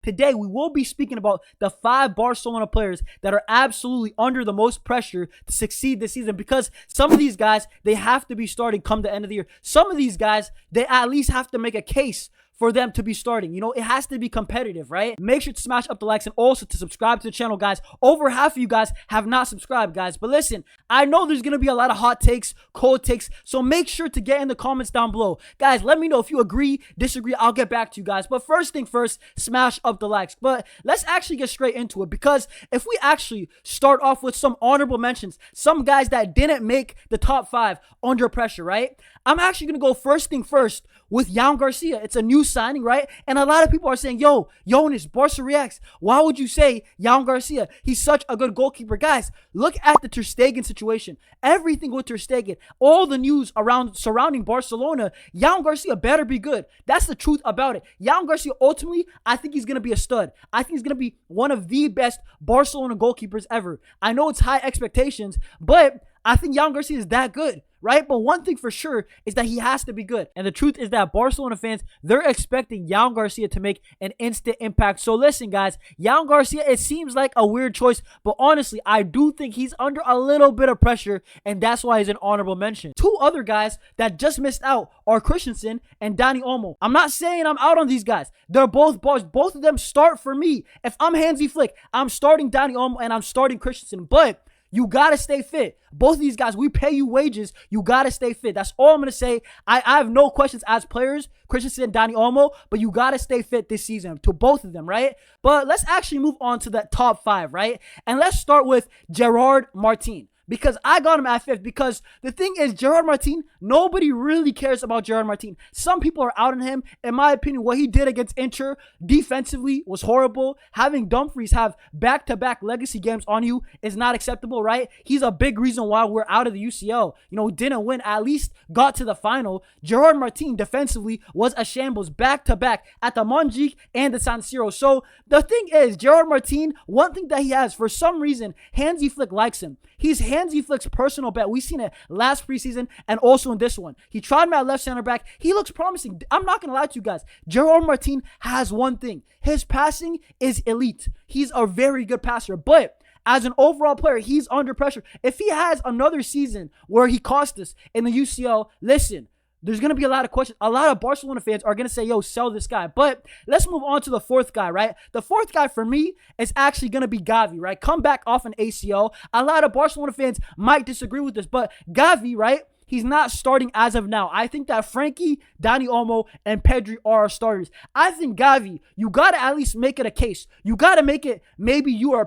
Today, we will be speaking about the 5 Barcelona players that are absolutely under the most pressure to succeed this season, because some of these guys, they have to be starting come the end of the year. Some of these guys, they at least have to make a case for them to be starting. You know, it has to be competitive, right? Make sure to smash up the likes and also to subscribe to the channel, guys. Over half of you guys have not subscribed, guys. But listen, I know there's going to be a lot of hot takes, cold takes, so make sure to get in the comments down below. Guys, let me know if you agree, disagree. I'll get back to you guys. But first thing first, smash up the likes. But let's actually get straight into it, because if we actually start off with some honorable mentions, some guys that didn't make the top 5 under pressure, right? I'm actually going to go first thing first with Joan Garcia. It's a new signing, right? And a lot of people are saying, yo, Jonas, Barca reacts. Why would you say Joan Garcia? He's such a good goalkeeper. Guys, look at the Ter Stegen situation. Everything with Ter Stegen, all the news surrounding Barcelona, Joan Garcia better be good. That's the truth about it. Joan Garcia, ultimately, I think he's going to be a stud. I think he's going to be one of the best Barcelona goalkeepers ever. I know it's high expectations, but I think Joan Garcia is that good, right? But one thing for sure is that he has to be good. And the truth is that Barcelona fans, they're expecting Joan Garcia to make an instant impact. So listen, guys, Joan Garcia, it seems like a weird choice, but honestly, I do think he's under a little bit of pressure, and that's why he's an honorable mention. 2 other guys that just missed out are Christensen and Dani Olmo. I'm not saying I'm out on these guys. They're both bars. Both of them start for me. If I'm Hansi Flick, I'm starting Dani Olmo and I'm starting Christensen, but you got to stay fit. Both of these guys, we pay you wages. You got to stay fit. That's all I'm going to say. I have no questions as players, Christensen and Dani Olmo, but you got to stay fit this season to both of them, right? But let's actually move on to that top 5, right? And let's start with Gerard Martin, because I got him at 5th, because the thing is, Gerard Martin, nobody really cares about Gerard Martin. Some people are out on him. In my opinion, what he did against Inter defensively was horrible. Having Dumfries have back-to-back legacy games on you is not acceptable, right? He's a big reason why we're out of the UCL. You know, didn't win, at least got to the final. Gerard Martin defensively was a shambles back-to-back at the Montjuic and the San Siro. So the thing is, Gerard Martin, one thing that he has, for some reason, Hansi Flick likes him. He's Hansi Flick's personal bet. We've seen it last preseason and also in this one. He tried him at left center back. He looks promising. I'm not going to lie to you guys. Gerard Martin has one thing. His passing is elite. He's a very good passer, but as an overall player, he's under pressure. If he has another season where he cost us in the UCL, listen, there's going to be a lot of questions. A lot of Barcelona fans are going to say, yo, sell this guy. But let's move on to the 4th guy, right? The 4th guy for me is actually going to be Gavi, right? Come back off an ACL. A lot of Barcelona fans might disagree with this, but Gavi, right? He's not starting as of now. I think that Frenkie, Dani Olmo, and Pedri are our starters. I think Gavi, you got to at least make it a case. You got to make it, maybe you are,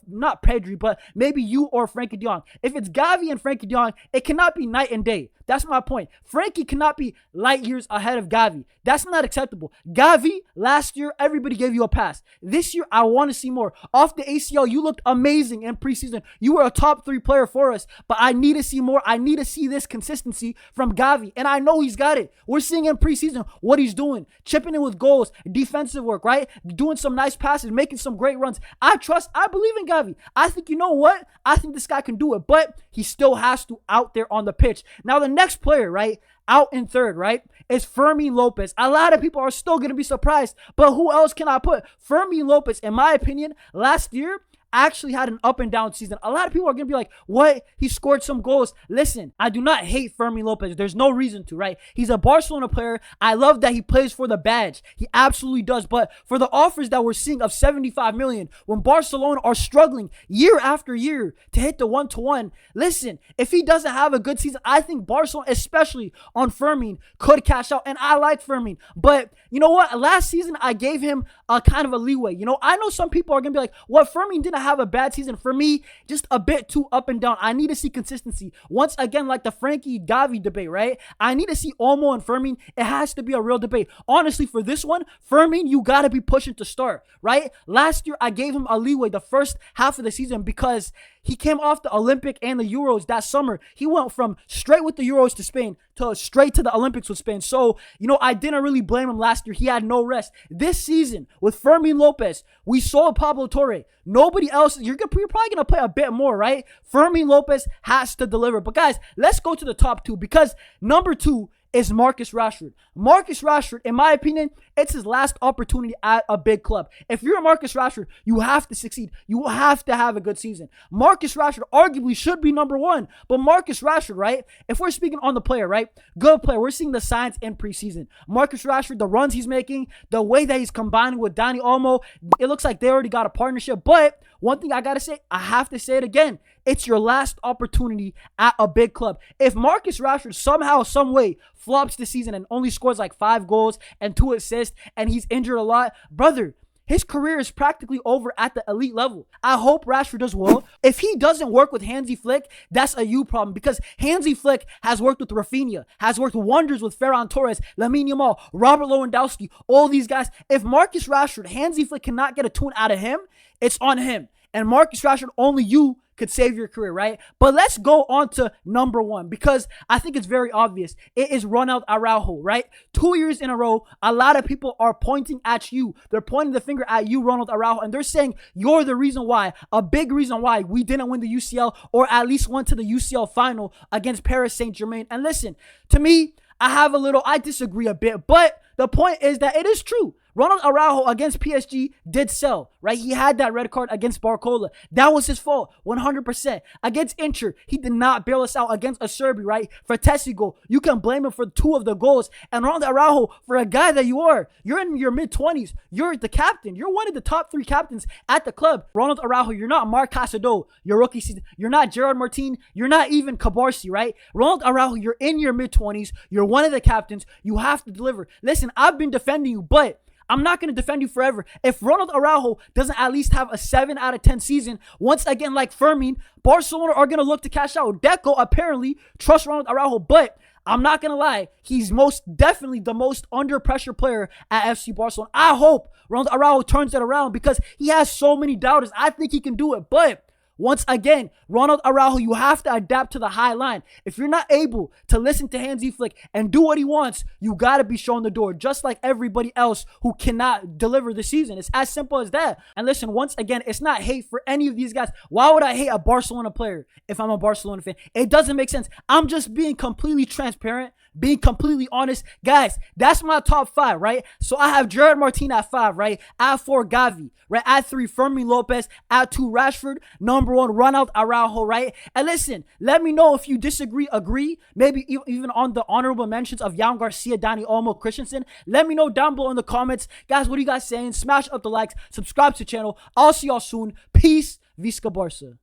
not Pedri, but maybe you or Frenkie de Jong. If it's Gavi and Frenkie de Jong, it cannot be night and day. That's my point. Frenkie cannot be light years ahead of Gavi. That's not acceptable. Gavi, last year, everybody gave you a pass. This year, I want to see more. Off the ACL, you looked amazing in preseason. You were a top 3 player for us, but I need to see more. I need to see this consistency from Gavi, and I know he's got it. We're seeing in preseason what he's doing, chipping in with goals, defensive work, right? Doing some nice passes, making some great runs. I believe in Gavi. I think, you know what? I think this guy can do it, but he still has to out there on the pitch. Now, the next player, right, out in 3rd, right, is Fermin Lopez. A lot of people are still going to be surprised, but who else can I put? Fermin Lopez, in my opinion, last year, actually had an up and down season. A lot of people are going to be like, what? He scored some goals. Listen, I do not hate Fermin Lopez. There's no reason to, right? He's a Barcelona player. I love that he plays for the badge. He absolutely does. But for the offers that we're seeing of 75 million, when Barcelona are struggling year after year to hit the 1-to-1, listen, if he doesn't have a good season, I think Barcelona, especially on Fermin, could cash out. And I like Fermin. But you know what? Last season, I gave him a kind of a leeway. You know, I know some people are going to be like, what, Fermin didn't have a bad season. For me, just a bit too up and down. I need to see consistency. Once again, like the Frenkie Gavi debate, right? I need to see Olmo and Fermin. It has to be a real debate. Honestly, for this one, Fermin, you got to be pushing to start, right? Last year, I gave him a leeway the first half of the season because he came off the Olympic and the Euros that summer. He went from straight with the Euros to Spain to straight to the Olympics with Spain. So, you know, I didn't really blame him last year. He had no rest. This season, with Fermin Lopez, we saw Pablo Torre. Nobody else, you're probably going to play a bit more, right? Fermin Lopez has to deliver. But guys, let's go to the top 2, because number 2 is Marcus Rashford. Marcus Rashford, in my opinion, it's his last opportunity at a big club. If you're Marcus Rashford, you have to succeed. You have to have a good season. Marcus Rashford arguably should be number one, but Marcus Rashford, right? If we're speaking on the player, right? Good player. We're seeing the signs in preseason. Marcus Rashford, the runs he's making, the way that he's combining with Dani Olmo, it looks like they already got a partnership. But one thing I got to say, I have to say it again. It's your last opportunity at a big club. If Marcus Rashford somehow, some way flops this season and only scores like 5 goals and 2 assists and he's injured a lot, brother, his career is practically over at the elite level. I hope Rashford does well. If he doesn't work with Hansi Flick, that's a you problem, because Hansi Flick has worked with Raphinha, has worked wonders with Ferran Torres, Lamine Yamal, Robert Lewandowski, all these guys. If Marcus Rashford, Hansi Flick cannot get a tune out of him, it's on him. And Marcus Rashford, only you could save your career, right? But let's go on to number one, because I think it's very obvious. It is Ronald Araujo, right? 2 years in a row, a lot of people are pointing at you. They're pointing the finger at you, Ronald Araujo, and they're saying you're the reason why, a big reason why we didn't win the UCL, or at least went to the UCL final against Paris Saint-Germain. And listen, to me, I disagree a bit, but the point is that it is true. Ronald Araujo against PSG did sell, right? He had that red card against Barcelona. That was his fault, 100%. Against Inter, he did not bail us out against a Serbi, right? For Tessigo, you can blame him for 2 of the goals. And Ronald Araujo, for a guy that you're in your mid-20s. You're the captain. You're one of the top 3 captains at the club. Ronald Araujo, you're not Marc Casado, your rookie season. You're not Gerard Martin. You're not even Cabarsi, right? Ronald Araujo, you're in your mid-20s. You're one of the captains. You have to deliver. Listen, I've been defending you, but I'm not going to defend you forever. If Ronald Araujo doesn't at least have a 7 out of 10 season, once again, like Fermin, Barcelona are going to look to cash out. Deco apparently trusts Ronald Araujo, but I'm not going to lie. He's most definitely the most under pressure player at FC Barcelona. I hope Ronald Araujo turns it around, because he has so many doubters. I think he can do it, but once again, Ronald Araujo, you have to adapt to the high line. If you're not able to listen to Hansi Flick and do what he wants, you got to be shown the door, just like everybody else who cannot deliver the season. It's as simple as that. And listen, once again, it's not hate for any of these guys. Why would I hate a Barcelona player if I'm a Barcelona fan? It doesn't make sense. I'm just being completely transparent, being completely honest. Guys, that's my top 5, right? So I have Gerard Martin at 5, right? At 4, Gavi, right? At 3, Fermin Lopez. At 2, Rashford. Number 1, Ronald Araujo, right? And listen, let me know if you disagree, agree, maybe even on the honorable mentions of Jan Garcia, Dani Olmo, Christensen. Let me know down below in the comments. Guys, what are you guys saying? Smash up the likes, subscribe to the channel. I'll see y'all soon. Peace. Visca Barca.